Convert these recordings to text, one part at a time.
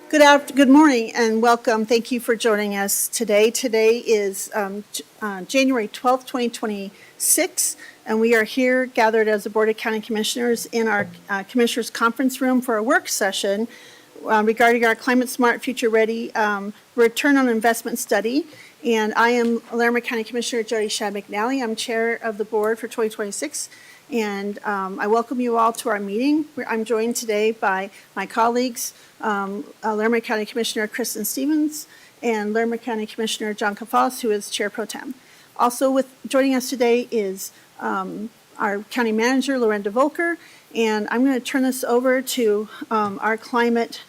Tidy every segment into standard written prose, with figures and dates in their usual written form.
Good morning and welcome. Thank you for joining us today. Today is January 12th, 2026, and we are here gathered as the Board of County Commissioners in our Commissioners Conference Room for a work session regarding our Climate Smart, Future Ready Return on Investment Study. And I am Larimer County Commissioner Jody Shad McNally. I'm Chair of the Board for 2026. And I welcome you all to our meeting. I'm joined today by my colleagues, Larimer County Commissioner Kristen Stevens and Larimer County Commissioner John Kafas, who is Chair Pro Tem. Also joining us today is our County Manager, Lorinda Volker, and I'm going to turn this over to our Climate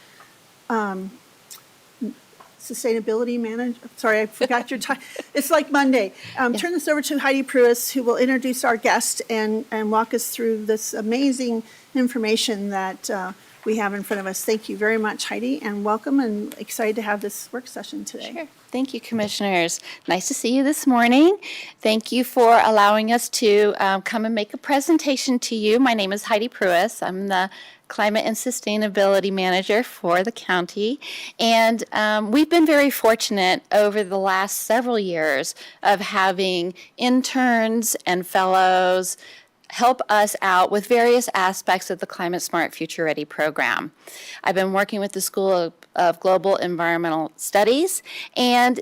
Sustainability Manager. Sorry, I forgot your time. It's like Monday. Turn this over to Heidi Pruis, who will introduce our guest and walk us through this amazing information that we have in front of us. Thank you very much, Heidi, and welcome, and excited to have this work session today. Sure. Thank you, Commissioners. Nice to see you this morning. Thank you for allowing us to come and make a presentation to you. My name is Heidi Pruis. I'm the Climate and Sustainability Manager for the county. And we've been very fortunate over the last several years of having interns and fellows help us out with various aspects of the Climate Smart Future Ready program. I've been working with the School of Global Environmental Studies, and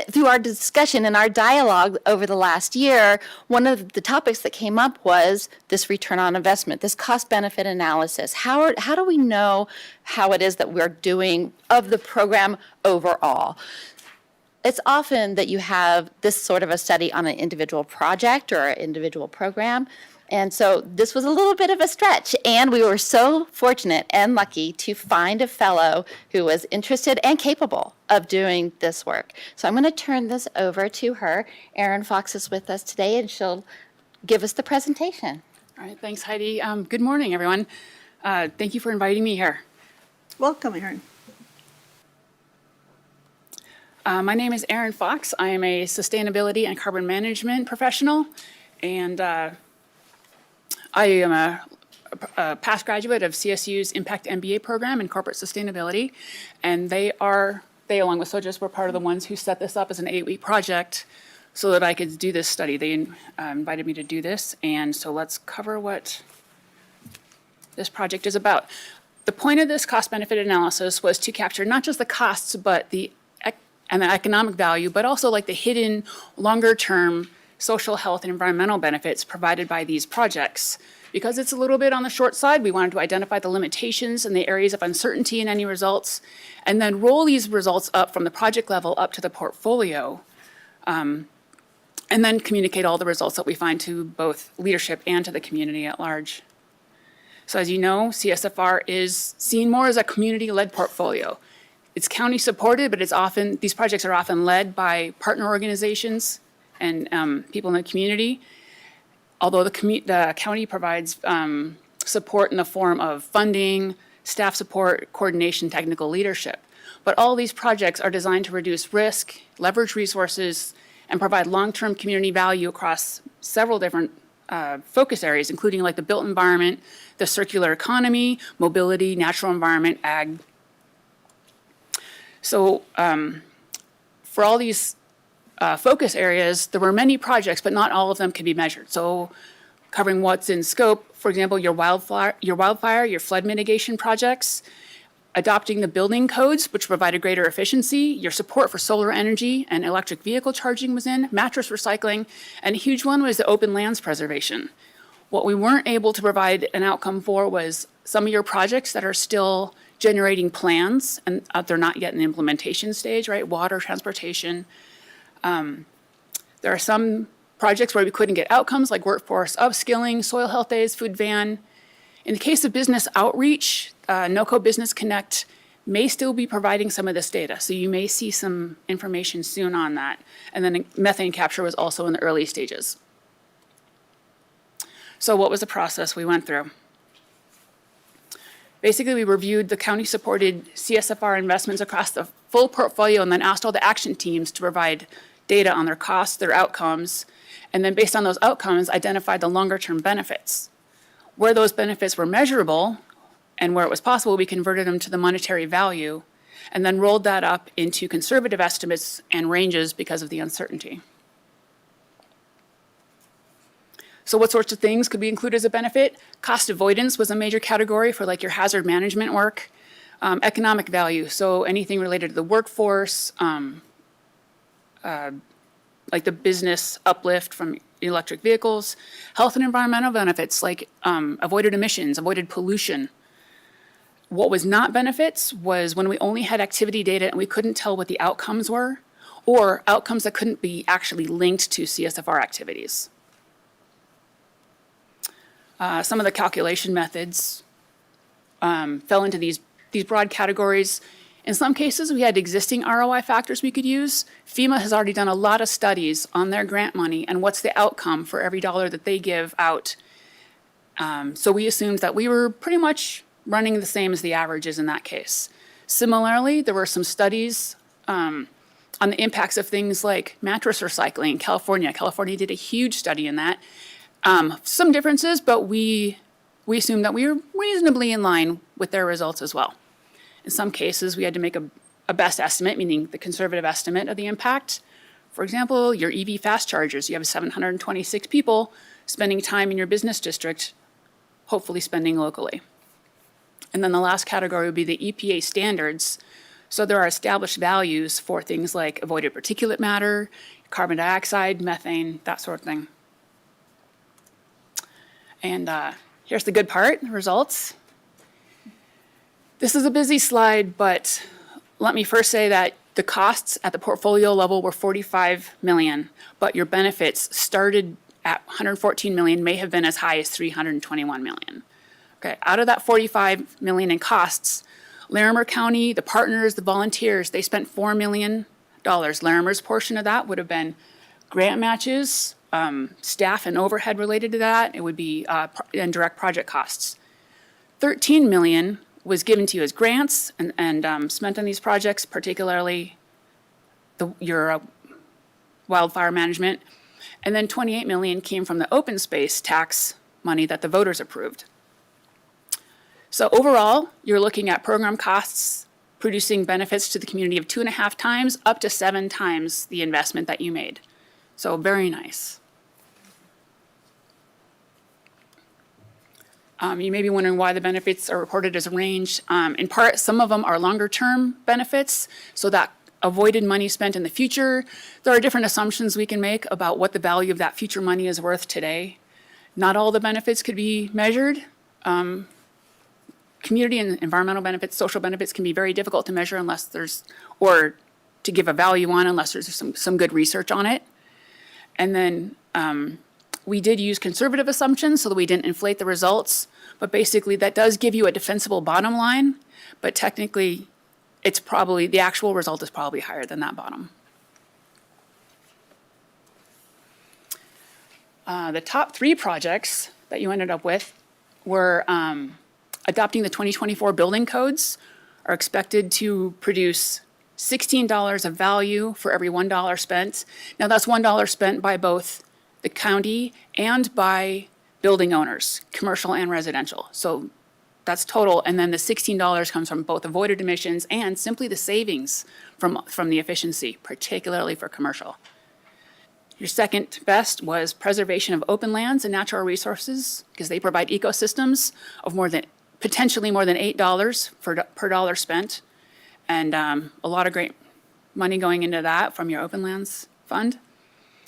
through our discussion and our dialogue over the last year, one of the topics that came up was this return on investment, this cost-benefit analysis. How do we know how it is that we're doing of the program overall? It's often that you have this sort of a study on an individual project or an individual program. And so this was a little bit of a stretch, and we were so fortunate and lucky to find a fellow who was interested and capable of doing this work. So I'm going to turn this over to her. Erin Fox is with us today, and she'll give us the presentation. All right, thanks, Heidi. Good morning, everyone. Thank you for inviting me here. Welcome, Erin. My name is Erin Fox. I am a sustainability and carbon management professional, and I am a past graduate of CSU's Impact MBA program in corporate sustainability, and they along with SOJUS were part of the ones who set this up as an 8-week project so that I could do this study. They invited me to do this, and so let's cover what this project is about. The point of this cost-benefit analysis was to capture not just the costs, but the economic value, but also like the hidden longer-term social, health, and environmental benefits provided by these projects. Because it's a little bit on the short side, we wanted to identify the limitations and the areas of uncertainty in any results, and then roll these results up from the project level up to the portfolio, and then communicate all the results that we find to both leadership and to the community at large. So as you know, CSFR is seen more as a community-led portfolio. It's county supported, but these projects are often led by partner organizations and people in the community, although the county provides support in the form of funding, staff support, coordination, technical leadership. But all these projects are designed to reduce risk, leverage resources, and provide long-term community value across several different focus areas, including like the built environment, the circular economy, mobility, natural environment, ag. So for all these focus areas, there were many projects, but not all of them can be measured. So covering what's in scope, for example, your wildfire, your flood mitigation projects, adopting the building codes, which provided greater efficiency, your support for solar energy and electric vehicle charging was in, mattress recycling, and a huge one was the open lands preservation. What we weren't able to provide an outcome for was some of your projects that are still generating plans, and they're not yet in the implementation stage, right? Water, transportation. There are some projects where we couldn't get outcomes like workforce upskilling, soil health days, food van. In the case of business outreach, NOCO Business Connect may still be providing some of this data, so you may see some information soon on that. And then methane capture was also in the early stages. So what was the process we went through? Basically, we reviewed the county-supported CSFR investments across the full portfolio and then asked all the action teams to provide data on their costs, their outcomes, and then based on those outcomes, identified the longer-term benefits. Where those benefits were measurable And where it was possible, we converted them to the monetary value and then rolled that up into conservative estimates and ranges because of the uncertainty. So what sorts of things could we include as a benefit? Cost avoidance was a major category for like your hazard management work. Economic value, so anything related to the workforce, like the business uplift from electric vehicles. Health and environmental benefits, like avoided emissions, avoided pollution. What was not benefits was when we only had activity data and we couldn't tell what the outcomes were, or outcomes that couldn't be actually linked to CSFR activities. Some of the calculation methods fell into these broad categories. In some cases, we had existing ROI factors we could use. FEMA has already done a lot of studies on their grant money and what's the outcome for every dollar that they give out. So we assumed that we were pretty much running the same as the averages in that case. Similarly, there were some studies on the impacts of things like mattress recycling in California. California did a huge study in that. Some differences, but we assumed that we were reasonably in line with their results as well. In some cases, we had to make a best estimate, meaning the conservative estimate of the impact. For example, your EV fast chargers, you have 726 people spending time in your business district, hopefully spending locally. And then the last category would be the EPA standards. So there are established values for things like avoided particulate matter, carbon dioxide, methane, that sort of thing. And here's the good part, the results. This is a busy slide, but let me first say that the costs at the portfolio level were $45 million, but your benefits started at $114 million, may have been as high as $321 million. Okay, out of that $45 million in costs, Larimer County, the partners, the volunteers, they spent $4 million. Larimer's portion of that would have been grant matches, staff and overhead related to that. It would be indirect project costs. $13 million was given to you as grants and spent on these projects, particularly your wildfire management. And then $28 million came from the open space tax money that the voters approved. So overall, you're looking at program costs producing benefits to the community of 2.5 times up to 7 times the investment that you made. So very nice. You may be wondering why the benefits are reported as a range. In part, some of them are longer-term benefits, so that avoided money spent in the future. There are different assumptions we can make about what the value of that future money is worth today. Not all the benefits could be measured. Community and environmental benefits, social benefits can be very difficult to measure unless there's, or to give a value on unless there's some good research on it. And then we did use conservative assumptions so that we didn't inflate the results, but basically that does give you a defensible bottom line, but technically it's probably, the actual result is probably higher than that bottom. The top 3 projects that you ended up with were adopting the 2024 building codes are expected to produce $16 of value for every $1 spent. Now that's $1 spent by both the county and by building owners, commercial and residential. So that's total. And then the $16 comes from both avoided emissions and simply the savings from the efficiency, particularly for commercial. Your second best was preservation of open lands and natural resources, because they provide ecosystems of potentially more than $8 per dollar spent. And a lot of great money going into that from your open lands fund.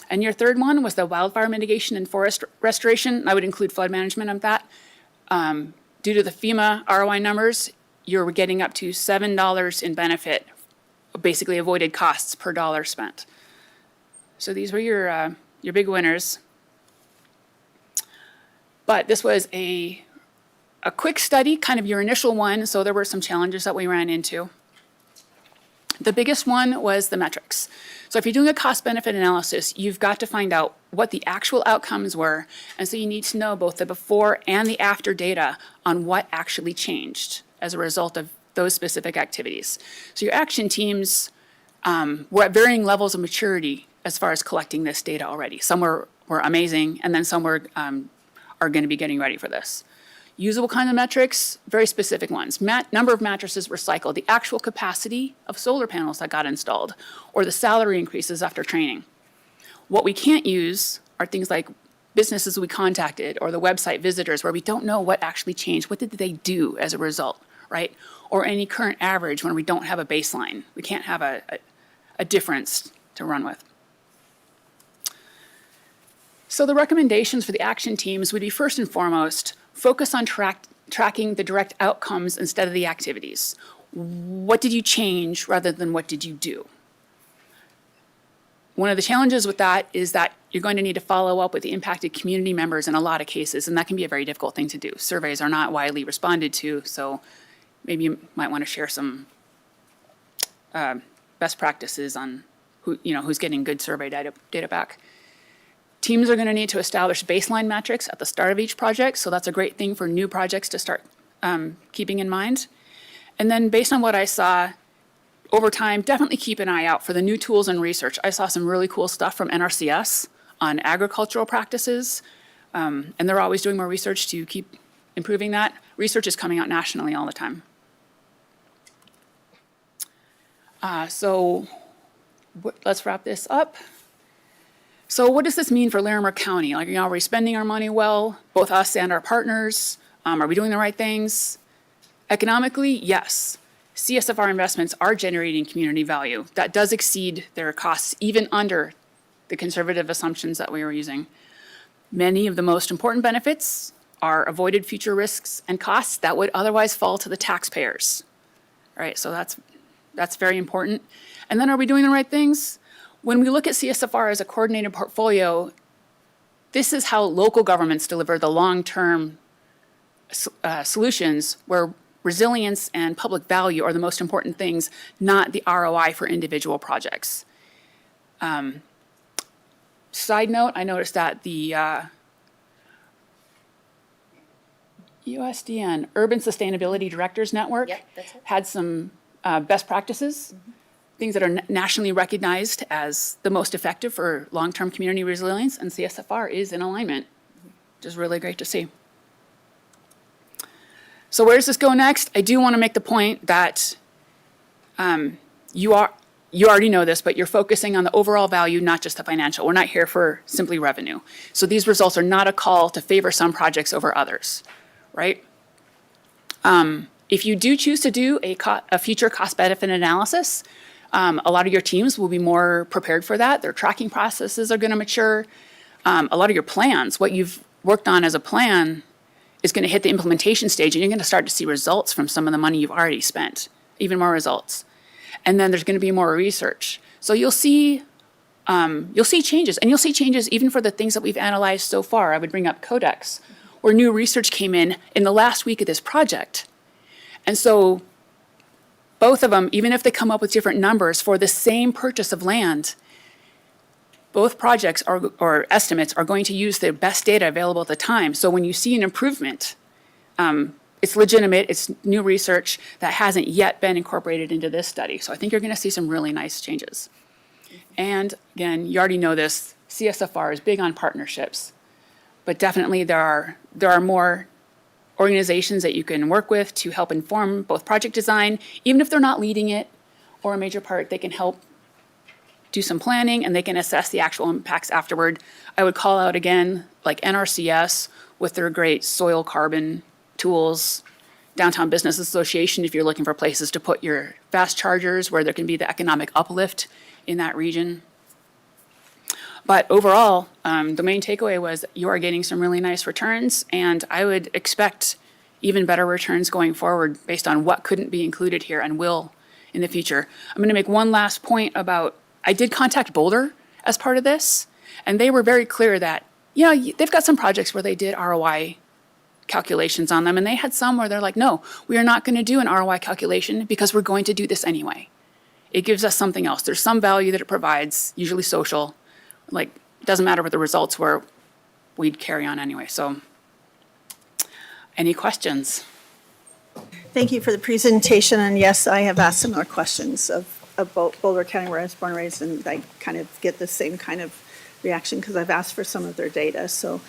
And your third one was the wildfire mitigation and forest restoration. I would include flood management of that. Due to the FEMA ROI numbers, you're getting up to $7 in benefit, basically avoided costs per dollar spent. So these were your big winners. But this was a quick study, kind of your initial one, so there were some challenges that we ran into. The biggest one was the metrics. So if you're doing a cost-benefit analysis, you've got to find out what the actual outcomes were, and so you need to know both the before and the after data on what actually changed as a result of those specific activities. So your action teams were at varying levels of maturity as far as collecting this data already. Some were amazing, and then some are going to be getting ready for this. Usable kind of metrics, very specific ones. Number of mattresses recycled, the actual capacity of solar panels that got installed, or the salary increases after training. What we can't use are things like businesses we contacted or the website visitors where we don't know what actually changed. What did they do as a result, right? Or any current average when we don't have a baseline. We can't have a difference to run with. So the recommendations for the action teams would be, first and foremost, focus on tracking the direct outcomes instead of the activities. What did you change rather than what did you do? One of the challenges with that is that you're going to need to follow up with the impacted community members in a lot of cases, and that can be a very difficult thing to do. Surveys are not widely responded to, so maybe you might want to share some best practices on who's getting good survey data back. Teams are going to need to establish baseline metrics at the start of each project, so that's a great thing for new projects to start keeping in mind. And then based on what I saw, over time, definitely keep an eye out for the new tools and research. I saw some really cool stuff from NRCS on agricultural practices, and they're always doing more research to keep improving that. Research is coming out nationally all the time. Let's wrap this up. So what does this mean for Larimer County? Like, are we spending our money well, both us and our partners? Are we doing the right things? Economically, yes. CSFR investments are generating community value. That does exceed their costs, even under the conservative assumptions that we were using. Many of the most important benefits are avoided future risks and costs that would otherwise fall to the taxpayers. All right, so that's very important. And then, are we doing the right things? When we look at CSFR as a coordinated portfolio, this is how local governments deliver the long-term solutions where resilience and public value are the most important things, not the ROI for individual projects. Side note, I noticed that the USDN, Urban Sustainability Directors Network, had some best practices, things that are nationally recognized as the most effective for long-term community resilience, and CSFR is in alignment, which is really great to see. So where does this go next? I do want to make the point that you already know this, but you're focusing on the overall value, not just the financial. We're not here for simply revenue. So these results are not a call to favor some projects over others, right? If you do choose to do a future cost-benefit analysis, a lot of your teams will be more prepared for that. Their tracking processes are going to mature. A lot of your plans, what you've worked on as a plan, is going to hit the implementation stage, and you're going to start to see results from some of the money you've already spent, even more results. And then there's going to be more research. So you'll see changes, and you'll see changes even for the things that we've analyzed so far. I would bring up Codex, where new research came in the last week of this project. And so both of them, even if they come up with different numbers for the same purchase of land, both projects or estimates are going to use the best data available at the time. So when you see an improvement, it's legitimate, it's new research that hasn't yet been incorporated into this study. So I think you're going to see some really nice changes. And again, you already know this, CSFR is big on partnerships, but definitely there are more organizations that you can work with to help inform both project design. Even if they're not leading it or a major part, they can help do some planning, and they can assess the actual impacts afterward. I would call out again, like NRCS with their great soil carbon tools, Downtown Business Association if you're looking for places to put your fast chargers where there can be the economic uplift in that region. But overall, the main takeaway was you are getting some really nice returns, and I would expect even better returns going forward based on what couldn't be included here and will in the future. I'm going to make one last point about, I did contact Boulder as part of this, and they were very clear that, they've got some projects where they did ROI calculations on them, and they had some where they're like, no, we are not going to do an ROI calculation because we're going to do this anyway. It gives us something else. There's some value that it provides, usually social. Like, it doesn't matter what the results were, we'd carry on anyway. So, any questions? Thank you for the presentation, and yes, I have asked similar questions of Boulder County, where I was born and raised, and I kind of get the same kind of reaction because I've asked for some of their data. So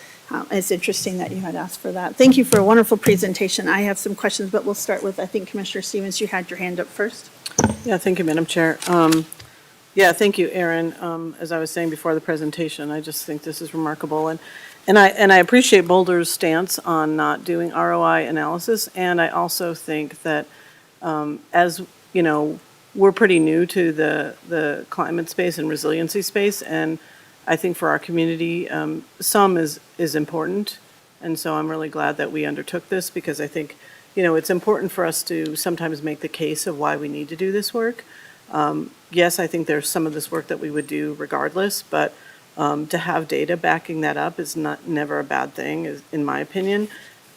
it's interesting that you had asked for that. Thank you for a wonderful presentation. I have some questions, but we'll start with, I think, Commissioner Stevens, you had your hand up first. Yeah, thank you, Madam Chair. Yeah, thank you, Aaron. As I was saying before the presentation, I just think this is remarkable. And I appreciate Boulder's stance on not doing ROI analysis. And I also think that, as, you know, we're pretty new to the climate space and resiliency space. And I think for our community, some is important. And so I'm really glad that we undertook this because I think, you know, it's important for us to sometimes make the case of why we need to do this work. Yes, I think there's some of this work that we would do regardless, but to have data backing that up is never a bad thing, in my opinion.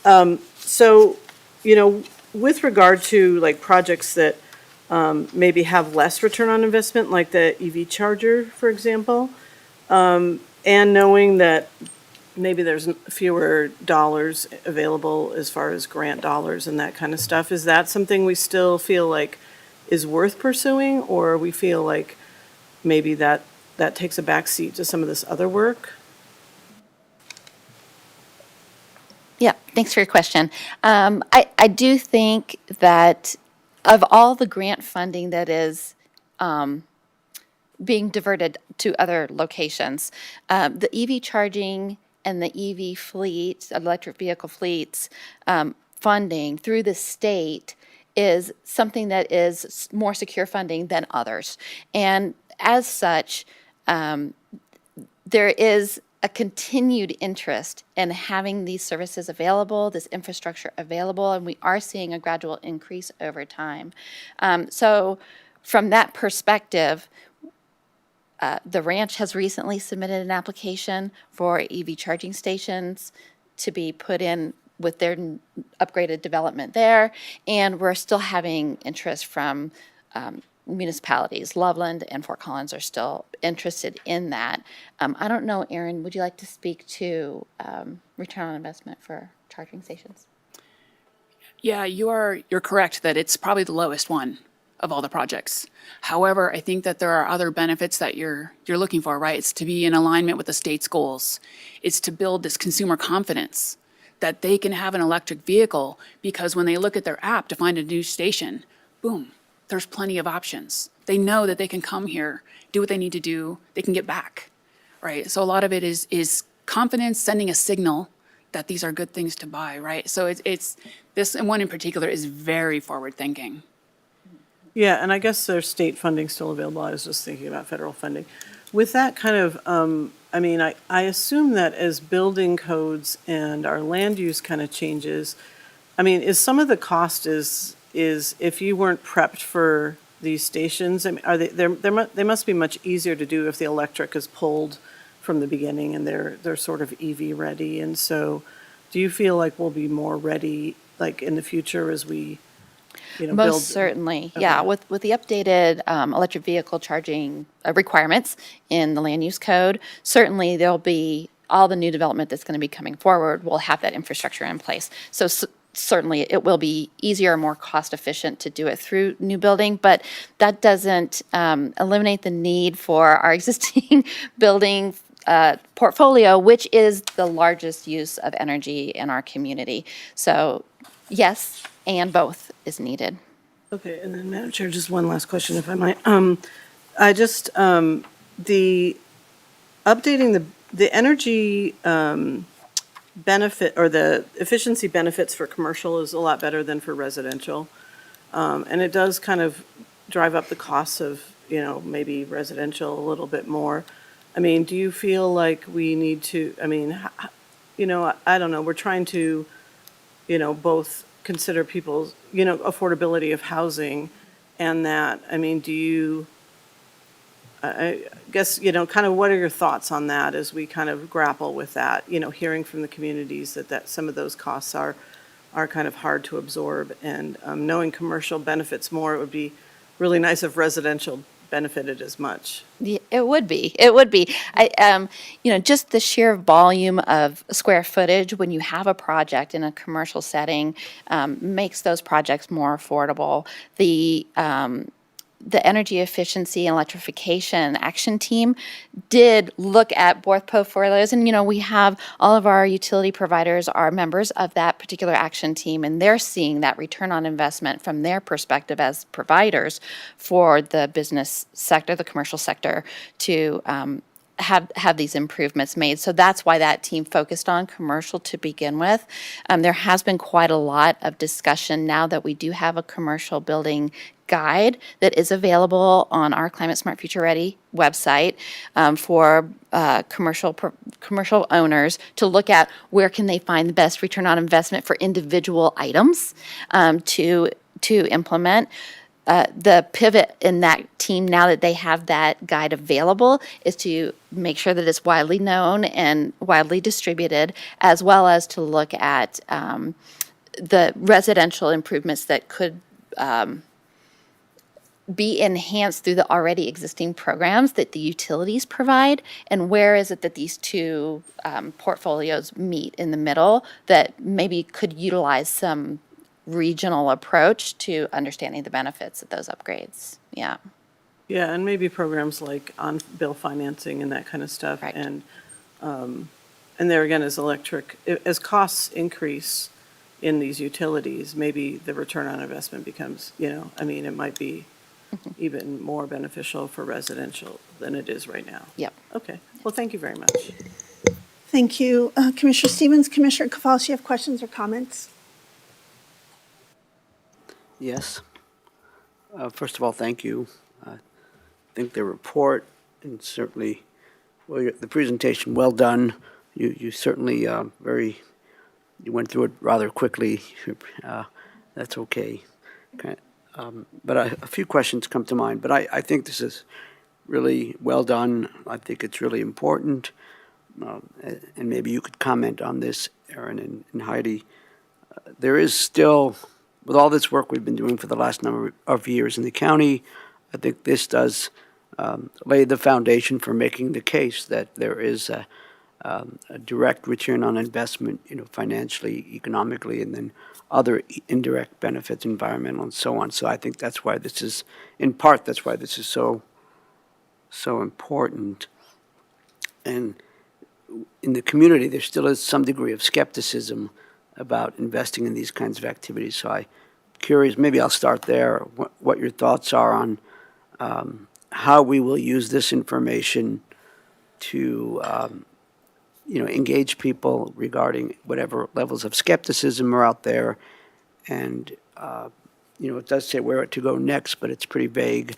So, you know, with regard to like projects that maybe have less return on investment, like the EV charger, for example, and knowing that maybe there's fewer dollars available as far as grant dollars and that kind of stuff, is that something we still feel like is worth pursuing, or we feel like maybe that takes a back seat to some of this other work? Yeah, thanks for your question. I do think that of all the grant funding that is being diverted to other locations, the EV charging and the EV fleet, electric vehicle fleets, funding through the state is something that is more secure funding than others. And as such, there is a continued interest in having these services available, this infrastructure available, and we are seeing a gradual increase over time. So from that perspective, the ranch has recently submitted an application for EV charging stations to be put in with their upgraded development there, and we're still having interest from municipalities. Loveland and Fort Collins are still interested in that. I don't know, Aaron, would you like to speak to return on investment for charging stations? Yeah, you're correct that it's probably the lowest one of all the projects. However, I think that there are other benefits that you're looking for, right? It's to be in alignment with the state's goals. It's to build this consumer confidence that they can have an electric vehicle because when they look at their app to find a new station, boom, there's plenty of options. They know that they can come here, do what they need to do, they can get back, right? So a lot of it is confidence, sending a signal that these are good things to buy, right? So it's this one in particular is very forward thinking. Yeah, and I guess there's state funding still available. I was just thinking about federal funding. With that kind of, I mean, I assume that as building codes and our land use kind of changes, I mean, is some of the cost is if you weren't prepped for these stations, I mean, are they must be much easier to do if the electric is pulled from the beginning and they're sort of EV ready. And so do you feel like we'll be more ready like in the future as we, you know, build? Most certainly, yeah. Okay. With the updated electric vehicle charging requirements in the land use code, certainly there'll be all the new development that's going to be coming forward will have that infrastructure in place. So certainly it will be easier, more cost efficient to do it through new building, but that doesn't eliminate the need for our existing building portfolio, which is the largest use of energy in our community. So yes, and both is needed. Okay, and then Madam Chair, just one last question, if I might. I just, the updating the energy benefit or the efficiency benefits for commercial is a lot better than for residential. And it does kind of drive up the costs of, you know, maybe residential a little bit more. I mean, do you feel like we need to, I mean, you know, I don't know, we're trying to, you know, both consider people's, you know, affordability of housing and that, I mean, do you, I guess, you know, kind of what are your thoughts on that as we kind of grapple with that, you know, hearing from the communities that some of those costs are kind of hard to absorb, and knowing commercial benefits more, it would be really nice if residential benefited as much. Yeah, it would be. It would be. You know, just the sheer volume of square footage when you have a project in a commercial setting makes those projects more affordable. The the energy efficiency and electrification action team did look at both portfolios. And, we have all of our utility providers are members of that particular action team, and they're seeing that return on investment from their perspective as providers for the business sector, the commercial sector, to have these improvements made. So that's why that team focused on commercial to begin with. There has been quite a lot of discussion now that we do have a commercial building guide that is available on our Climate Smart Future Ready website for commercial owners to look at where can they find the best return on investment for individual items to implement. The pivot in that team, now that they have that guide available, is to make sure that it's widely known and widely distributed, as well as to look at the residential improvements that could be enhanced through the already existing programs that the utilities provide, and where is it that these two portfolios meet in the middle that maybe could utilize some regional approach to understanding the benefits of those upgrades. Yeah. Yeah, and maybe programs like on-bill financing and that kind of stuff. Right. And there again, as costs increase in these utilities, maybe the return on investment becomes, it might be even more beneficial for residential than it is right now. Yep. Okay, well, thank you very much. Thank you, Commissioner Stevens. Commissioner Kowalski, you have questions or comments? Yes. First of all, thank you. I think the report and certainly, the presentation, well done. You certainly you went through it rather quickly. That's okay. But a few questions come to mind. But I think this is really well done. I think it's really important. And maybe you could comment on this, Aaron and Heidi. There is still, with all this work we've been doing for the last number of years in the county, I think this does lay the foundation for making the case that there is a direct return on investment, financially, economically, and then other indirect benefits, environmental and so on. So I think that's why this is, in part, that's why this is so important. And in the community, there still is some degree of skepticism about investing in these kinds of activities. So I'm curious, maybe I'll start there, what your thoughts are on how we will use this information to engage people regarding whatever levels of skepticism are out there. And, it does say where to go next, but it's pretty vague.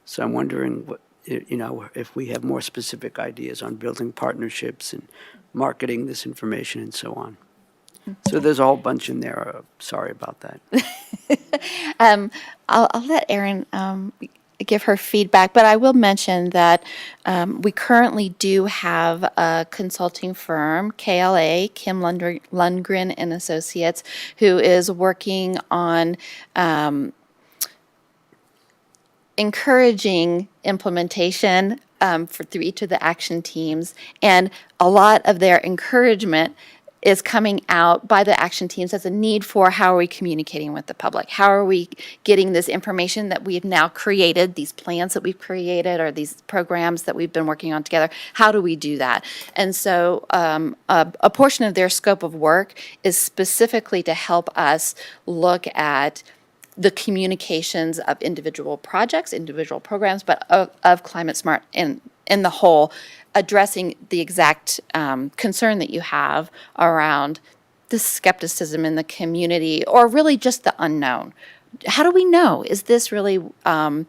So I'm wondering if we have more specific ideas on building partnerships and marketing this information and so on. So there's a whole bunch in there. Sorry about that. I'll let Erin give her feedback, but I will mention that we currently do have a consulting firm, KLA, Kim Lundgren and Associates, who is working on encouraging implementation through each of the action teams, and a lot of their encouragement is coming out by the action teams as a need for how are we communicating with the public? How are we getting this information that we've now created, these plans that we've created, or these programs that we've been working on together? How do we do that? And so a portion of their scope of work is specifically to help us look at the communications of individual projects, individual programs, but of Climate Smart in the whole, addressing the exact concern that you have around the skepticism in the community, or really just the unknown. How do we know? Is this really a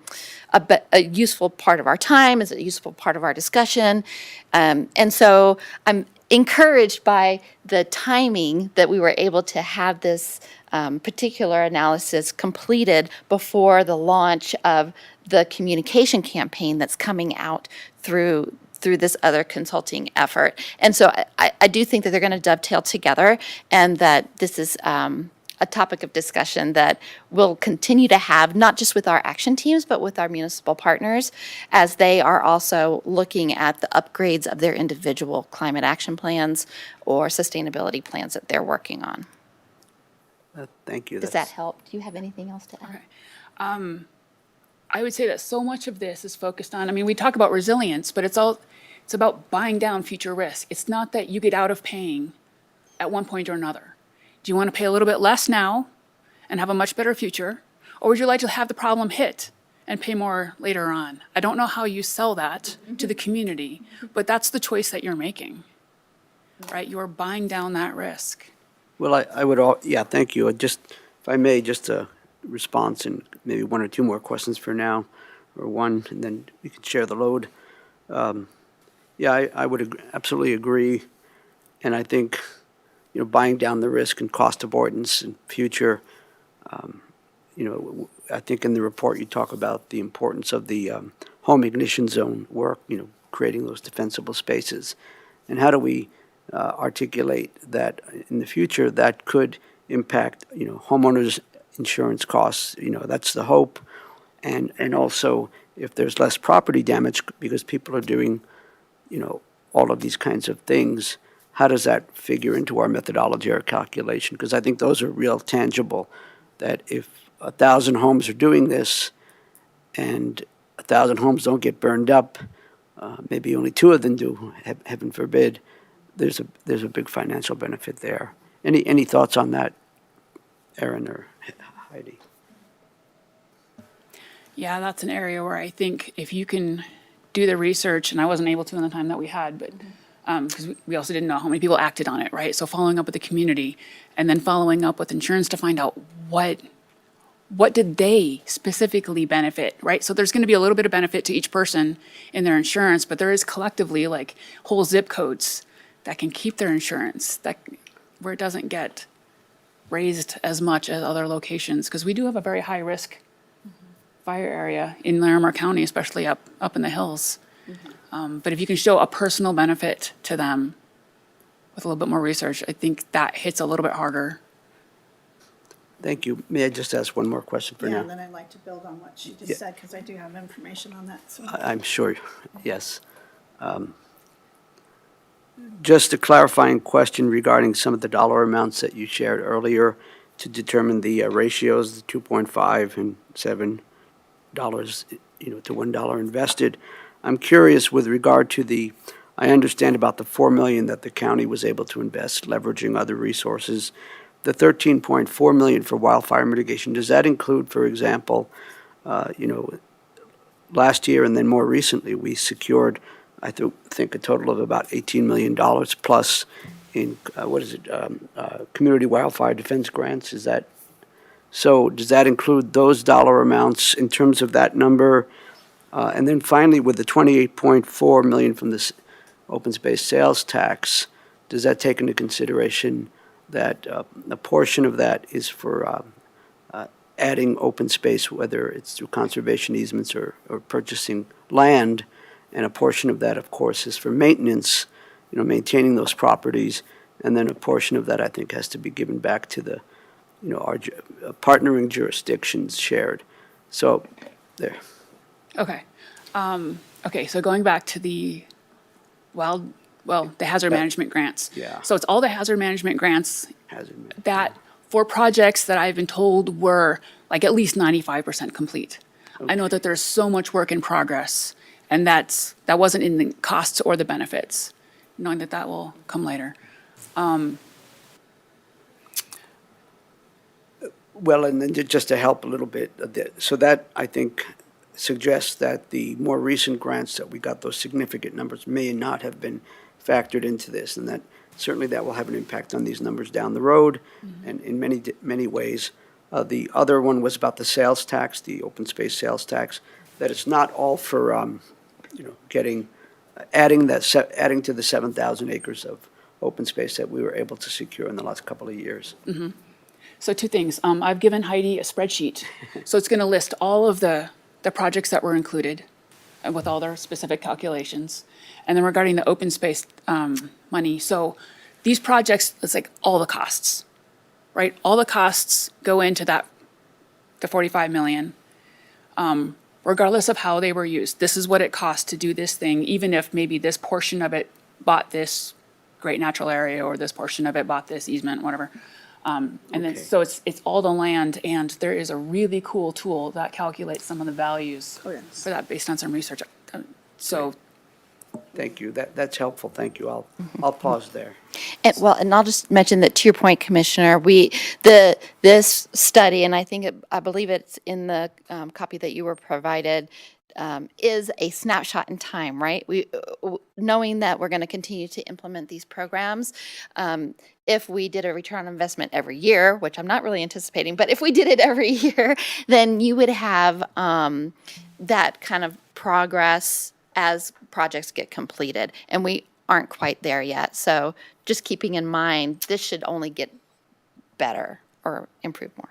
useful part of our time? Is it a useful part of our discussion? And so I'm encouraged by the timing that we were able to have this particular analysis completed before the launch of the communication campaign that's coming out through this other consulting effort. And so I do think that they're going to dovetail together, and that this is a topic of discussion that we'll continue to have, not just with our action teams, but with our municipal partners, as they are also looking at the upgrades of their individual climate action plans or sustainability plans that they're working on. Thank you. Does that help? Do you have anything else to add? Okay. I would say that so much of this is focused on, I mean, we talk about resilience, but it's about buying down future risk. It's not that you get out of paying at one point or another. Do you want to pay a little bit less now and have a much better future? Or would you like to have the problem hit and pay more later on? I don't know how you sell that to the community, but that's the choice that you're making, right? You are buying down that risk. Well, yeah, thank you. Just, if I may, just a response and maybe one or two more questions for now, or one, and then we can share the load. Yeah, I would absolutely agree. And I think, buying down the risk and cost avoidance in future, I think in the report you talk about the importance of the home ignition zone work, creating those defensible spaces. And how do we articulate that in the future that could impact, homeowners' insurance costs? That's the hope. And also, if there's less property damage because people are doing, all of these kinds of things, how does that figure into our methodology or calculation? Because I think those are real tangible, that if 1,000 homes are doing this and 1,000 homes don't get burned up, maybe only 2 of them do, heaven forbid, there's a big financial benefit there. Any thoughts on that, Aaron or Heidi? Yeah, that's an area where I think if you can do the research, and I wasn't able to in the time that we had, but because we also didn't know how many people acted on it, right? So following up with the community and then following up with insurance to find out what did they specifically benefit, right? So there's going to be a little bit of benefit to each person in their insurance, but there is collectively like whole zip codes that can keep their insurance where it doesn't get raised as much as other locations, because we do have a very high risk fire area in Larimer County, especially up in the hills. But if you can show a personal benefit to them with a little bit more research, I think that hits a little bit harder. Thank you. May I just ask one more question for Yeah, now? and then I'd like to build on what she Yeah. just said, because I do have information on that, so. I'm sure, yes. Just a clarifying question regarding some of the dollar amounts that you shared earlier to determine the ratios, the 2.5 and $7, to $1 invested. I'm curious with regard to I understand about the $4 million that the county was able to invest, leveraging other resources. The $13.4 million for wildfire mitigation, does that include, for example, last year and then more recently, we secured, I think, a total of about $18 million plus in, community wildfire defense grants? So does that include those dollar amounts in terms of that number? And then finally, with the $28.4 million from this open space sales tax, does that take into consideration that a portion of that is for adding open space, whether it's through conservation easements or purchasing land, and a portion of that, of course, is for maintenance, maintaining those properties, and then a portion of that, I think, has to be given back to the, our partnering jurisdictions shared. So, there. Okay. Okay, so going back to the the hazard management grants. Yeah. So it's all the hazard management grants Hazard management. that for projects that I've been told were like at least 95% complete. I know that there's so much work in progress, and that wasn't in the costs or the benefits, knowing that will come later. Well, and then just to help a little bit, so that, I think, suggests that the more recent grants that we got, those significant numbers, may not have been factored into this, and that certainly that will have an impact on these numbers down the road, and in many ways. The other one was about the sales tax, the open space sales tax, that it's not all for, adding to the 7,000 acres of open space that we were able to secure in the last couple of years. So 2 things. I've given Heidi a spreadsheet. So it's going to list all of the projects that were included with all their specific calculations. And then regarding the open space money, so these projects, it's like all the costs, right? All the costs go into the $45 million, regardless of how they were used. This is what it costs to do this thing, even if maybe this portion of it bought this great natural area or this portion of it bought this easement, whatever. And then, Okay. so it's all the land, and there is a really cool tool that calculates some of the values Oh, yes. for that based on some research. So, Thank you. That's helpful. Thank you. I'll pause there. And I'll just mention that to your point, Commissioner, this study, and I believe it's in the copy that you were provided, is a snapshot in time, right? Knowing that we're going to continue to implement these programs, if we did a return on investment every year, which I'm not really anticipating, but if we did it every year, then you would have that kind of progress as projects get completed. And we aren't quite there yet. So just keeping in mind, this should only get better or improve more.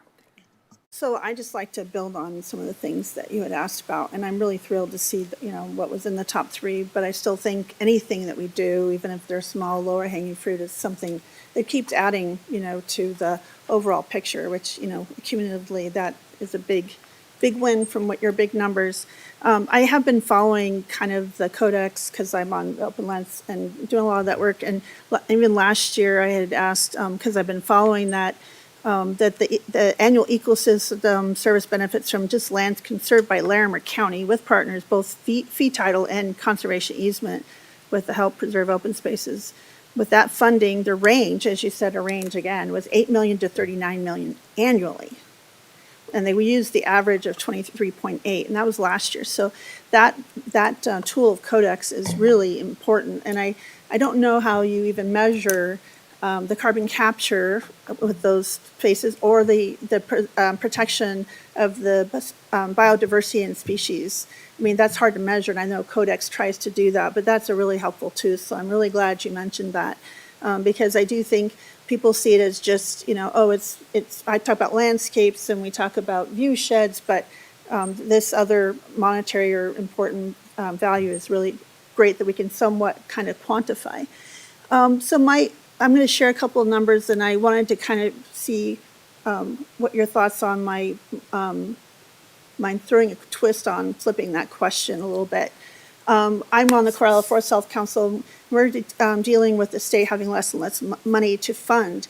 So I just like to build on some of the things that you had asked about, and I'm really thrilled to see, what was in the top three, but I still think anything that we do, even if they're small, lower hanging fruit, is something that keeps adding, to the overall picture, which, cumulatively, that is a big win from what your big numbers. I have been following kind of the codex because I'm on Open Lands and doing a lot of that work. And even last year I had asked, because I've been following that, that the annual ecosystem service benefits from just lands conserved by Larimer County with partners, both fee title and conservation easement, with the help preserve open spaces. With that funding, the range, as you said, a range again, was 8 million to 39 million annually. And they used the average of 23.8, and that was last year. So that tool of Codex is really important. And I don't know how you even measure the carbon capture with those spaces, or the protection of the biodiversity and species. I mean, that's hard to measure, and I know Codex tries to do that, but that's a really helpful tool. So I'm really glad you mentioned that, because I do think people see it as just, I talk about landscapes and we talk about view sheds, but this other monetary or important value is really great that we can somewhat kind of quantify. I'm going to share a couple of numbers, and I wanted to kind of see what your thoughts on my throwing a twist on flipping that question a little bit. I'm on the Corral Forest Health Council. We're dealing with the state having less and less money to fund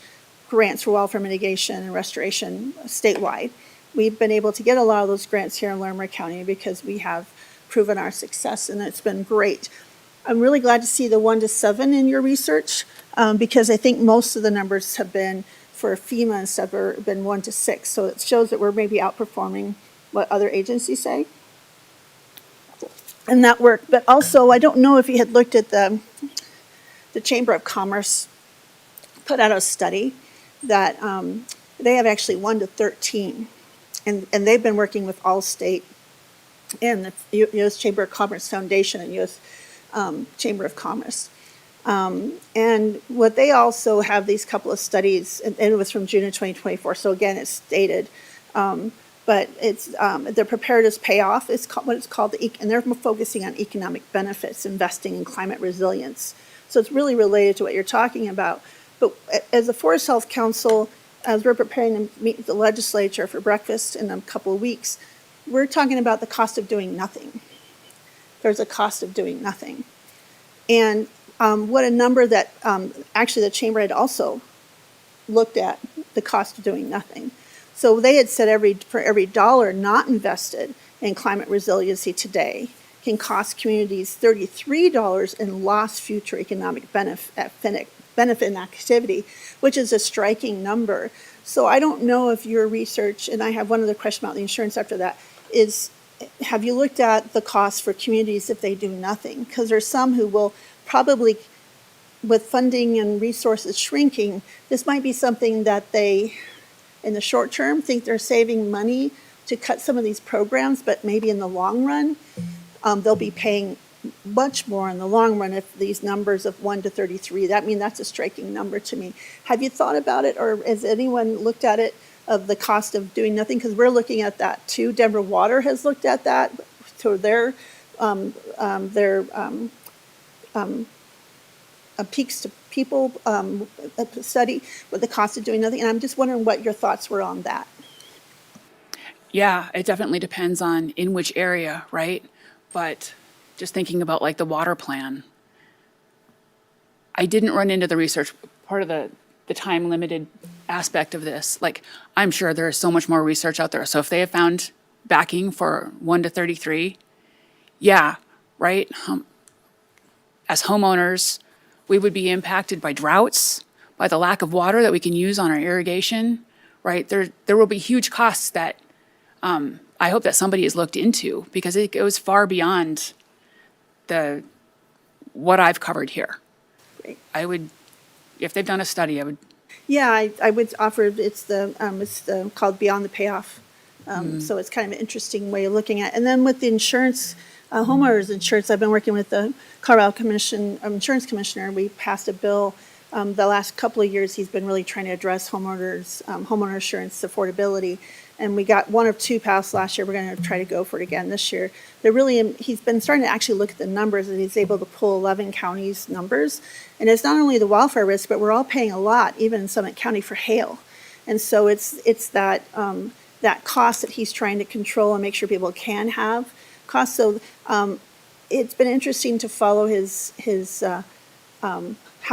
grants for wildfire mitigation and restoration statewide. We've been able to get a lot of those grants here in Larimer County because we have proven our success, and it's been great. I'm really glad to see the 1 to 7 in your research, because I think most of the numbers have been for FEMA and stuff have been 1 to 6. So it shows that we're maybe outperforming what other agencies say. And that worked. But also, I don't know if you had looked at the Chamber of Commerce put out a study that they have actually 1 to 13. And they've been working with Allstate and the U.S. Chamber of Commerce Foundation and U.S. Chamber of Commerce. And what they also have these couple of studies, and it was from June of 2024, so again, it's dated, but it's the preparedness payoff is what it's called, and they're focusing on economic benefits, investing in climate resilience. So it's really related to what you're talking about. But as the Forest Health Council, as we're preparing to meet with the legislature for breakfast in a couple of weeks, we're talking about the cost of doing nothing. There's a cost of doing nothing. And what a number that actually the Chamber had also looked at the cost of doing nothing. So they had said for every dollar not invested in climate resiliency today can cost communities $33 in lost future economic benefit and activity, which is a striking number. So I don't know if your research, and I have one other question about the insurance after that, is have you looked at the cost for communities if they do nothing? Because there's some who will probably, with funding and resources shrinking, this might be something that they, in the short term, think they're saving money to cut some of these programs, but maybe in the long run, they'll be paying much more in the long run if these numbers of 1 to 33, that's a striking number to me. Have you thought about it, or has anyone looked at it, of the cost of doing nothing? Because we're looking at that too. Denver Water has looked at that through their Peaks to People study with the cost of doing nothing. And I'm just wondering what your thoughts were on that. yeah, it definitely depends on in which area, right? But just thinking about like the water plan, I didn't run into the research. Part of the time limited aspect of this. Like, I'm sure there is so much more research out there. So if they have found backing for 1 to 33, yeah, right? As homeowners, we would be impacted by droughts, by the lack of water that we can use on our irrigation, right? There will be huge costs that I hope that somebody has looked into, because it goes far beyond what I've covered here. Great. I would, if they've done a study, I would. Yeah, I would offer, it's called Beyond the Payoff. So it's kind of an interesting way of looking at it. And then with the insurance, homeowners insurance, I've been working with the Colorado Insurance Commissioner. We passed a bill, the last couple of years, he's been really trying to address homeowner insurance affordability. And we got 1 of 2 passed last year. We're going to try to go for it again this year. He's been starting to actually look at the numbers, and he's able to pull 11 counties' numbers. And it's not only the wildfire risk, but we're all paying a lot, even in Summit County, for hail. And so it's that cost that he's trying to control and make sure people can have costs. So it's been interesting to follow how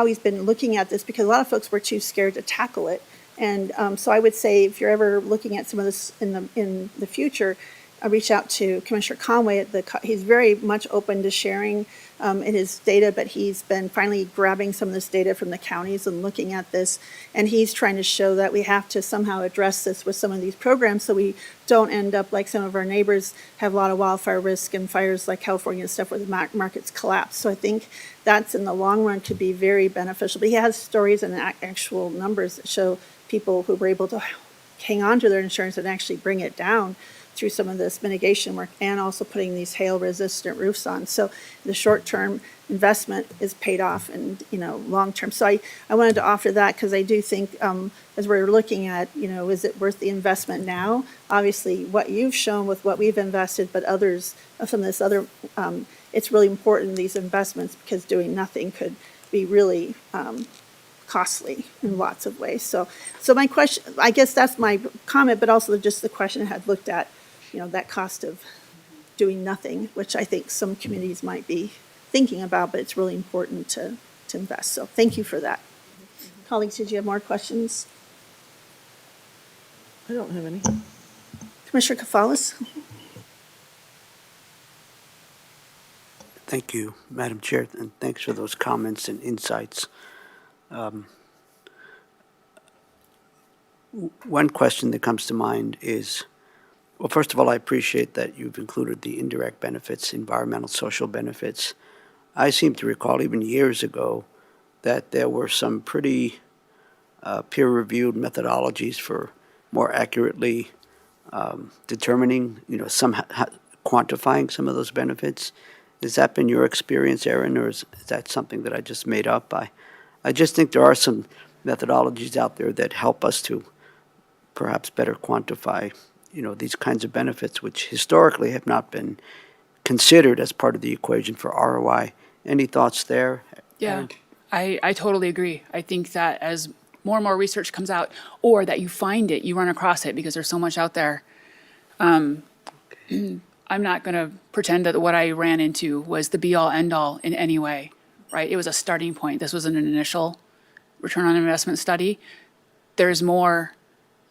he's been looking at this, because a lot of folks were too scared to tackle it. And so I would say, if you're ever looking at some of this in the future, reach out to Commissioner Conway. He's very much open to sharing in his data, but he's been finally grabbing some of this data from the counties and looking at this. And he's trying to show that we have to somehow address this with some of these programs, so we don't end up like some of our neighbors have a lot of wildfire risk and fires like California and stuff where the markets collapse. So I think that's in the long run could be very beneficial. But he has stories and actual numbers that show people who were able to hang on to their insurance and actually bring it down through some of this mitigation work, and also putting these hail-resistant roofs on. So the short-term investment is paid off, and, long-term. So I wanted to offer that, because I do think, as we're looking at, is it worth the investment now? Obviously, what you've shown with what we've invested, but others, some of this other, it's really important, these investments, because doing nothing could be really costly in lots of ways. So my question, I guess that's my comment, but also just the question I had looked at, that cost of doing nothing, which I think some communities might be thinking about, but it's really important to invest. So thank you for that. Colleagues, did you have more questions? I don't have any. Commissioner Kafalis? Thank you, Madam Chair, and thanks for those comments and insights. One question that comes to mind is, well, first of all, I appreciate that you've included the indirect benefits, environmental, social benefits. I seem to recall even years ago that there were some pretty peer-reviewed methodologies for more accurately determining, quantifying some of those benefits. Has that been your experience, Erin, or is that something that I just made up? I just think there are some methodologies out there that help us to perhaps better quantify, these kinds of benefits, which historically have not been considered as part of the equation for ROI. Any thoughts there? Yeah, I totally agree. I think that as more and more research comes out, or that you find it, you run across it, because there's so much out there. I'm not going to pretend that what I ran into was the be-all, end-all in any way, right? It was a starting point. This was an initial return on investment study. There's more.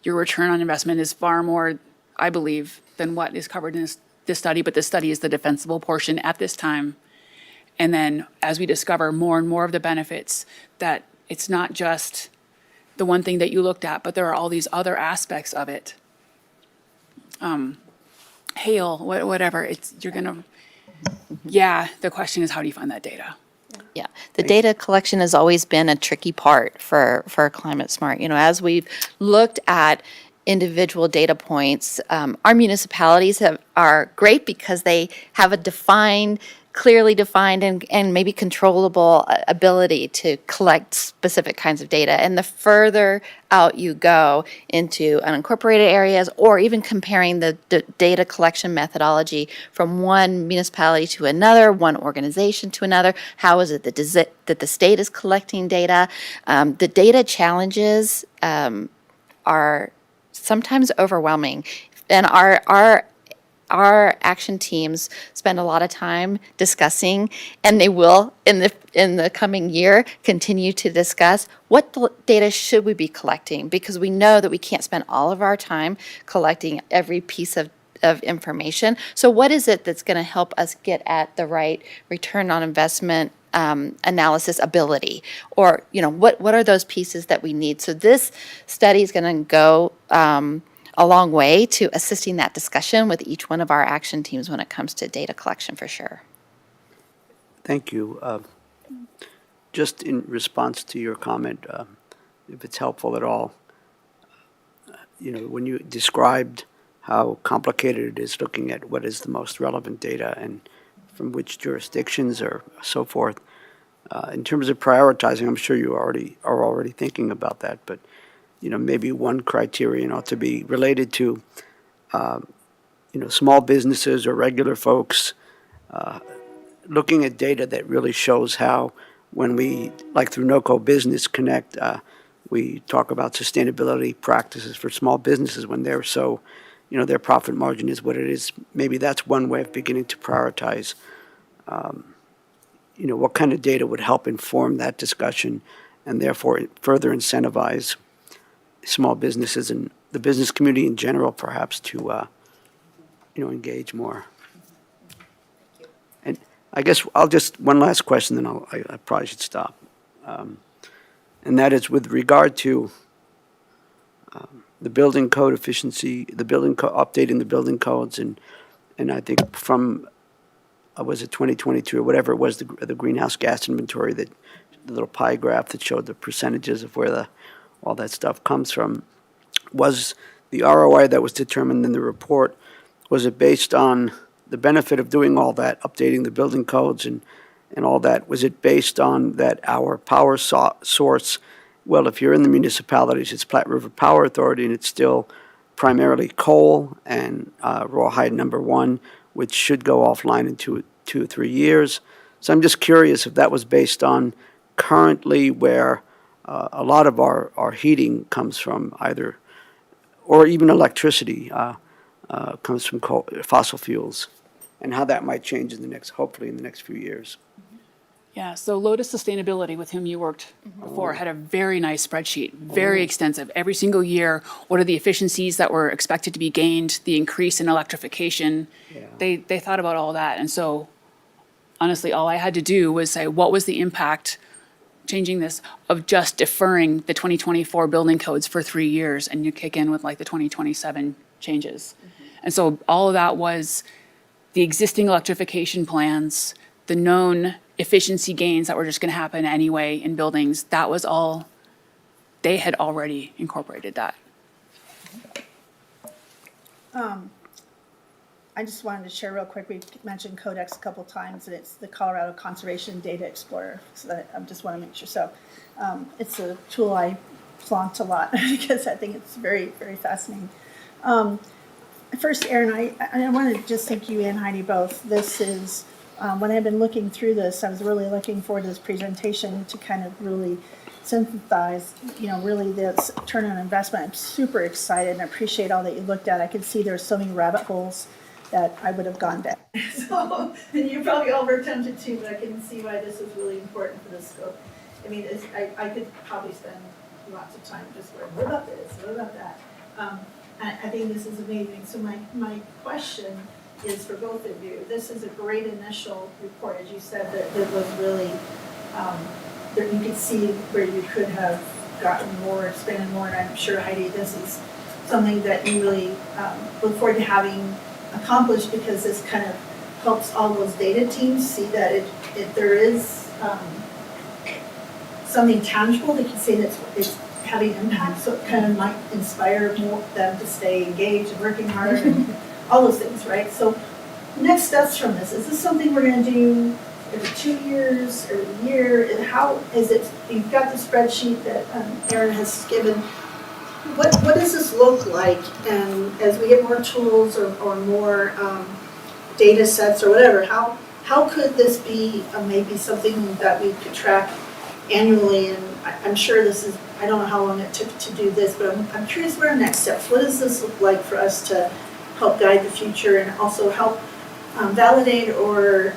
Your return on investment is far more, I believe, than what is covered in this study, but this study is the defensible portion at this time. And then as we discover more and more of the benefits, that it's not just the one thing that you looked at, but there are all these other aspects of it. Hail, whatever, the question is, how do you find that data? Yeah, the data collection has always been a tricky part for Climate Smart. As we've looked at individual data points, our municipalities are great because they have a clearly defined and maybe controllable ability to collect specific kinds of data. And the further out you go into unincorporated areas, or even comparing the data collection methodology from one municipality to another, one organization to another, how is it that the state is collecting data? The data challenges are sometimes overwhelming. And our our action teams spend a lot of time discussing, and they will in the coming year continue to discuss what data should we be collecting, because we know that we can't spend all of our time collecting every piece of information. So what is it that's going to help us get at the right return on investment analysis ability, or what are those pieces that we need? So this study is going to go a long way to assisting that discussion with each one of our action teams when it comes to data collection, for sure. Thank you. Just in response to your comment, if it's helpful at all, when you described how complicated it is looking at what is the most relevant data and from which jurisdictions or so forth, in terms of prioritizing, I'm sure you are already thinking about that, but maybe one criterion ought to be related to small businesses or regular folks, looking at data that really shows how, when we, like through NOCO Business Connect, we talk about sustainability practices for small businesses when they're so, their profit margin is what it is. Maybe that's one way of beginning to prioritize, what kind of data would help inform that discussion and therefore further incentivize small businesses and the business community in general, perhaps, to, engage more. And I guess one last question, then I probably should stop. And that is with regard to the building code efficiency, updating the building codes, and I think from, was it 2022 or whatever it was, the greenhouse gas inventory, the little pie graph that showed the percentages of where all that stuff comes from. Was the ROI that was determined in the report, was it based on the benefit of doing all that, updating the building codes and all that? Was it based on that our power source, well, if you're in the municipalities, it's Platte River Power Authority, and it's still primarily coal and rawhide number 1, which should go offline in 2 or 3 years. So I'm just curious if that was based on currently where a lot of our heating comes from, either, or even electricity comes from fossil fuels, and how that might change hopefully in the next few years. Yeah, so Lotus Sustainability, with whom you worked before, had a very nice spreadsheet, very extensive. Every single year, what are the efficiencies that were expected to be gained, the increase in electrification. Yeah. They thought about all that. And so, honestly, all I had to do was say, what was the impact, changing this, of just deferring the 2024 building codes for 3 years, and you kick in with like the 2027 changes. And so all of that was the existing electrification plans, the known efficiency gains that were just going to happen anyway in buildings. That was all, they had already incorporated that. I just wanted to share real quick, we mentioned Codex a couple times, and it's the Colorado Conservation Data Explorer, so that I just want to make sure. So it's a tool I flaunt a lot because I think it's very, very fascinating. First, Erin, I want to just thank you and Heidi both. This is, when I've been looking through this, I was really looking forward to this presentation to kind of really synthesize, really this return on investment. I'm super excited and appreciate all that you looked at. I could see there's so many rabbit holes that I would have gone down. So, and you probably all were tempted to, but I can see why this is really important for this scope. I mean, I could probably spend lots of time just going, what about this, what about that? I think this is amazing. So my question is for both of you. This is a great initial report, as you said, that it was really, that you could see where you could have gotten more, expanded more, and I'm sure, Heidi, this is something that you really look forward to having accomplished, because this kind of helps all those data teams see that if there is something tangible, they can say that it's having impact, so it kind of might inspire them to stay engaged and working hard and all those things, right? So next steps from this, is this something we're going to do every 2 years, every year? And how is it, you've got the spreadsheet that Erin has given. What does this look like? And as we get more tools or more data sets or whatever, how could this be maybe something that we could track annually? And I'm sure this is, I don't know how long it took to do this, but I'm curious what are next steps. What does this look like for us to help guide the future and also help validate or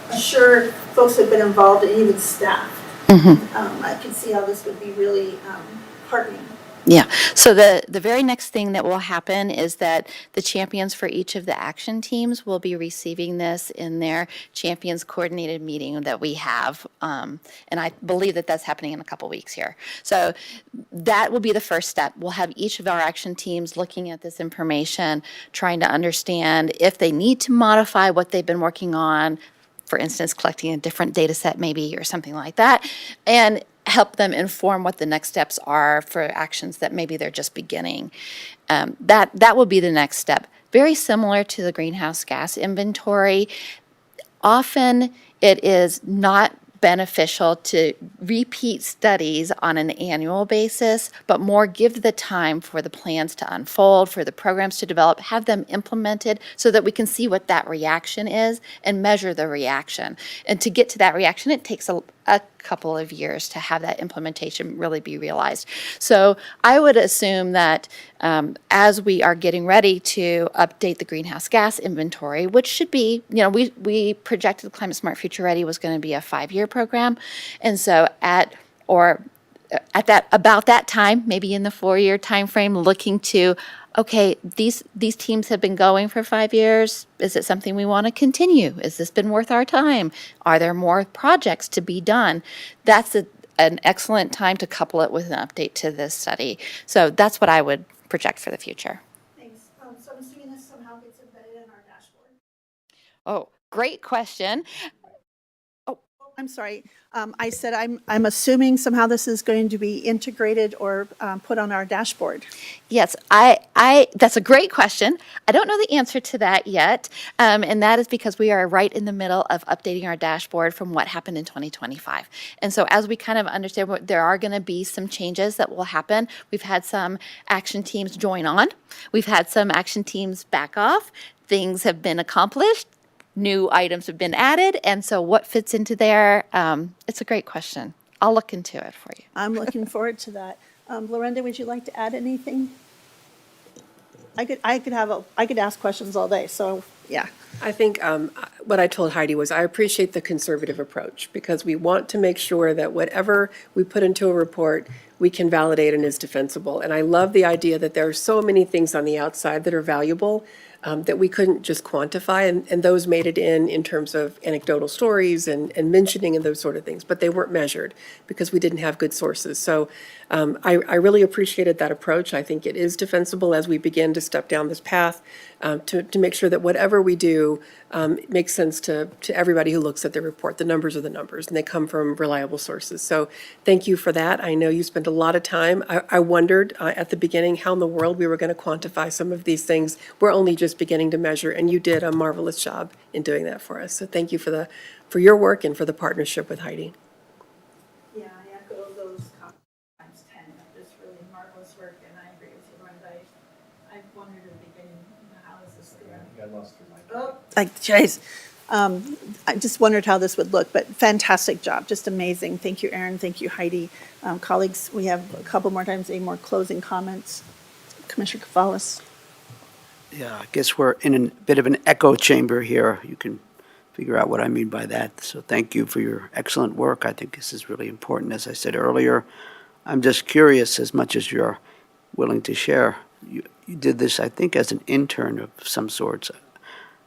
assure folks who have been involved and even staff. I can see how this would be really heartening. Yeah, so the very next thing that will happen is that the champions for each of the action teams will be receiving this in their champions coordinated meeting that we have. And I believe that that's happening in a couple weeks here. So that will be the first step. We'll have each of our action teams looking at this information, trying to understand if they need to modify what they've been working on, for instance, collecting a different data set maybe or something like that, and help them inform what the next steps are for actions that maybe they're just beginning. That will be the next step. Very similar to the greenhouse gas inventory. Often it is not beneficial to repeat studies on an annual basis, but more give the time for the plans to unfold, for the programs to develop, have them implemented so that we can see what that reaction is and measure the reaction. And to get to that reaction, it takes a couple of years to have that implementation really be realized. So I would assume that as we are getting ready to update the greenhouse gas inventory, which should be, we projected Climate Smart Future Ready was going to be a 5-year program. And so about that time, maybe in the 4-year time frame, looking to, okay, these teams have been going for 5 years. Is it something we want to continue? Has this been worth our time? Are there more projects to be done? That's an excellent time to couple it with an update to this study. So that's what I would project for the future. Thanks. So I'm assuming this somehow gets embedded in our dashboard. Oh, great question. I'm sorry. I said I'm assuming somehow this is going to be integrated or put on our dashboard. Yes, that's a great question. I don't know the answer to that yet, and that is because we are right in the middle of updating our dashboard from what happened in 2025. And so as we kind of understand there are going to be some changes that will happen. We've had some action teams join on. We've had some action teams back off. Things have been accomplished. New items have been added, and so what fits into there? It's a great question. I'll look into it for you. I'm looking forward to that. Lorenda, would you like to add anything? I could ask questions all day, so yeah. I think what I told Heidi was I appreciate the conservative approach because we want to make sure that whatever we put into a report, we can validate and is defensible. And I love the idea that there are so many things on the outside that are valuable that we couldn't just quantify, and those made it in terms of anecdotal stories and mentioning and those sort of things, but they weren't measured because we didn't have good sources. So I really appreciated that approach. I think it is defensible as we begin to step down this path to make sure that whatever we do makes sense to everybody who looks at the report. The numbers are the numbers, and they come from reliable sources. So thank you for that. I know you spent a lot of time. I wondered at the beginning how in the world we were going to quantify some of these things. We're only just beginning to measure, and you did a marvelous job in doing that for us. So thank you for your work and for the partnership with Heidi. Yeah, I echo those times 10. Just really marvelous work, and I agree with you, Lorenda. I wondered at the beginning, how is this going? I lost your mic. Oh, like, jeez. I just wondered how this would look, but fantastic job, just amazing. Thank you, Aaron. Thank you, Heidi. Colleagues, we have a couple more times, any more closing comments? Commissioner Cavallis. Yeah, I guess we're in a bit of an echo chamber here. You can figure out what I mean by that. So thank you for your excellent work. I think this is really important. As I said earlier, I'm just curious, as much as you're willing to share, you did this, I think, as an intern of some sorts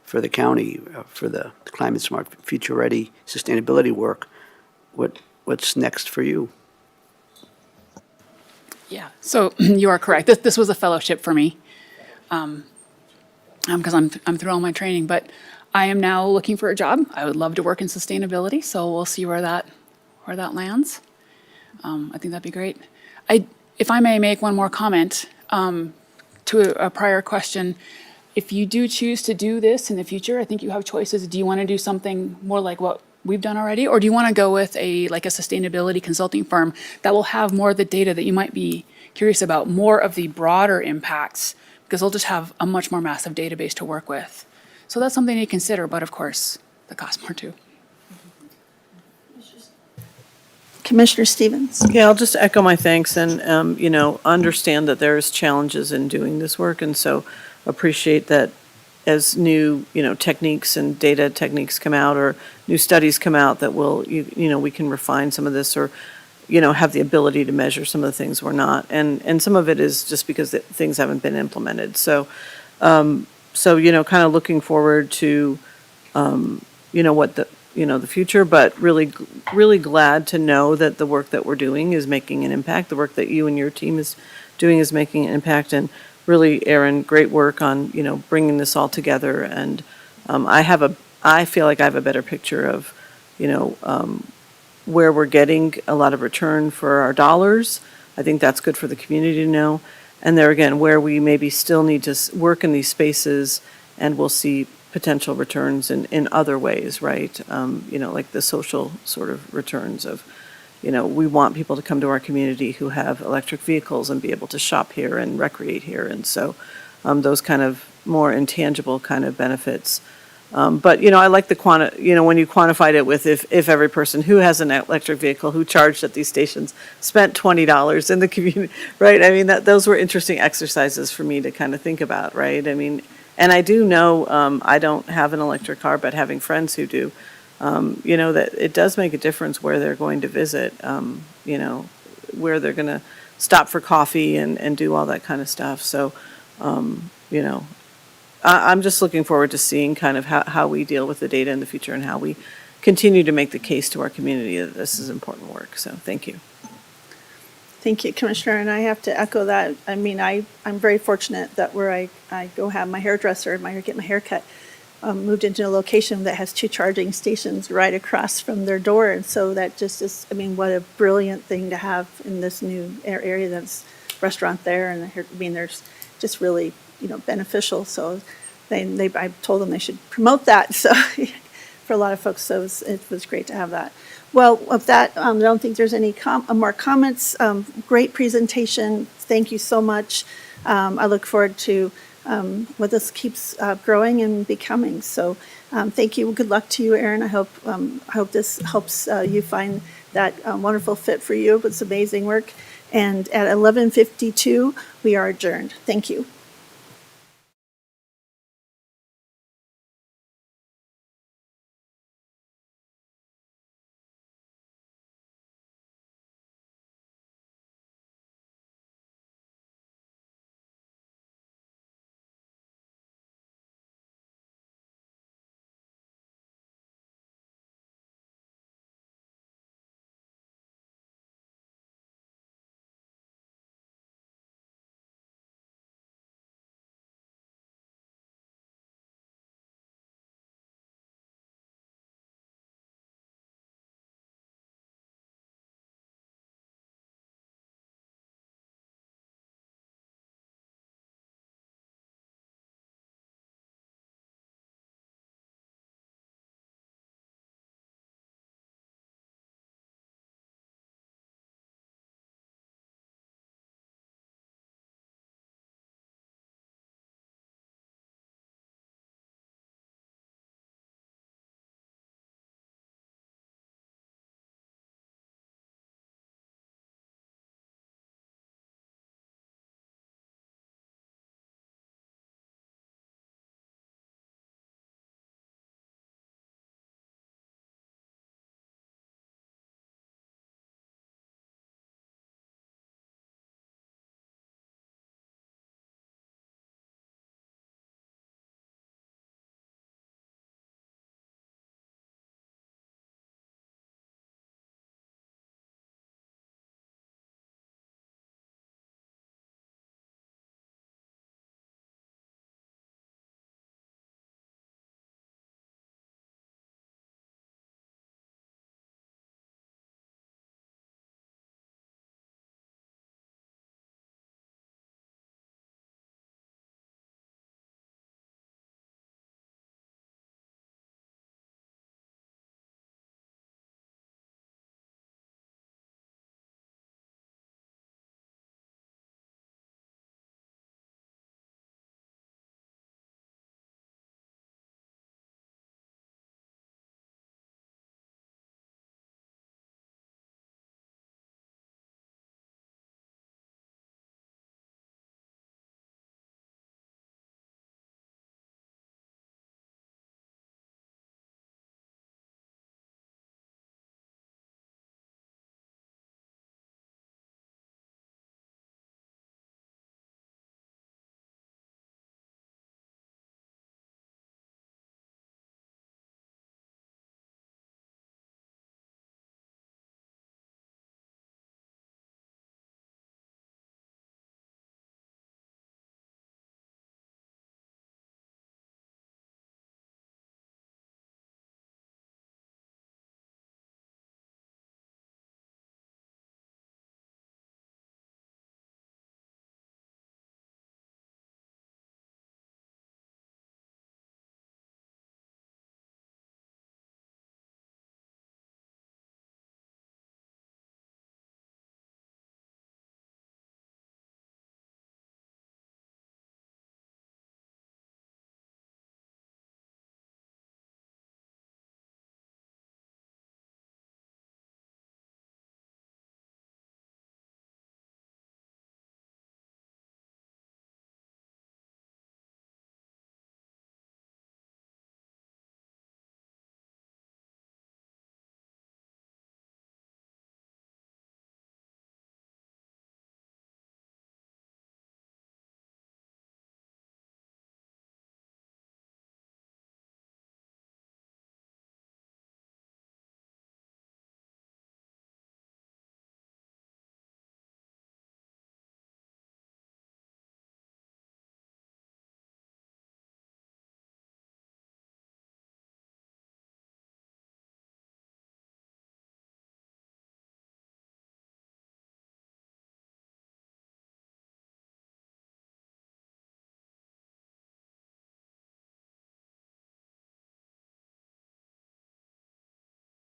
for the county, for the Climate Smart Future Ready sustainability work. What's next for you? Yeah, so you are correct. This was a fellowship for me. Because I'm through all my training, but I am now looking for a job. I would love to work in sustainability, so we'll see where that lands. I think that'd be great. If I may make one more comment to a prior question, if you do choose to do this in the future, I think you have choices. Do you want to do something more like what we've done already, or do you want to go with a sustainability consulting firm that will have more of the data that you might be curious about, more of the broader impacts? Because they'll just have a much more massive database to work with. So that's something to consider, but of course, the cost more too. Commissioner Stevens. Yeah, I'll just echo my thanks and, understand that there's challenges in doing this work. And so appreciate that as new, techniques and data techniques come out or new studies come out that we can refine some of this or, have the ability to measure some of the things we're not. And some of it is just because things haven't been implemented. So, kind of looking forward to, what the future, but really, really glad to know that the work that we're doing is making an impact. The work that you and your team is doing is making an impact. And really, Aaron, great work on, bringing this all together. And I feel like I have a better picture of, where we're getting a lot of return for our dollars. I think that's good for the community to know. And there again, where we maybe still need to work in these spaces and we'll see potential returns in other ways, right? Like the social sort of returns of, we want people to come to our community who have electric vehicles and be able to shop here and recreate here. And so those kind of more intangible kind of benefits. But, I like when you quantified it with if every person who has an electric vehicle who charged at these stations spent $20 in the community, right? I mean, those were interesting exercises for me to kind of think about, right? I mean, and I do know, I don't have an electric car, but having friends who do, that it does make a difference where they're going to visit, where they're going to stop for coffee and do all that kind of stuff. So, I'm just looking forward to seeing kind of how we deal with the data in the future and how we continue to make the case to our community that this is important work. So thank you. Thank you, Commissioner, and I have to echo that. I mean, I'm very fortunate that where I go have my hairdresser, get my hair cut, moved into a location that has 2 charging stations right across from their door. And so that just is, what a brilliant thing to have in this new area that's restaurant there. And there's just really, beneficial. So I told them they should promote that. So for a lot of folks, so it was great to have that. Well, with that, I don't think there's any more comments. Great presentation. Thank you so much. I look forward to what this keeps growing and becoming. So thank you. Good luck to you, Aaron. I hope this helps you find that wonderful fit for you. It's amazing work. And at 11:52, we are adjourned. Thank you.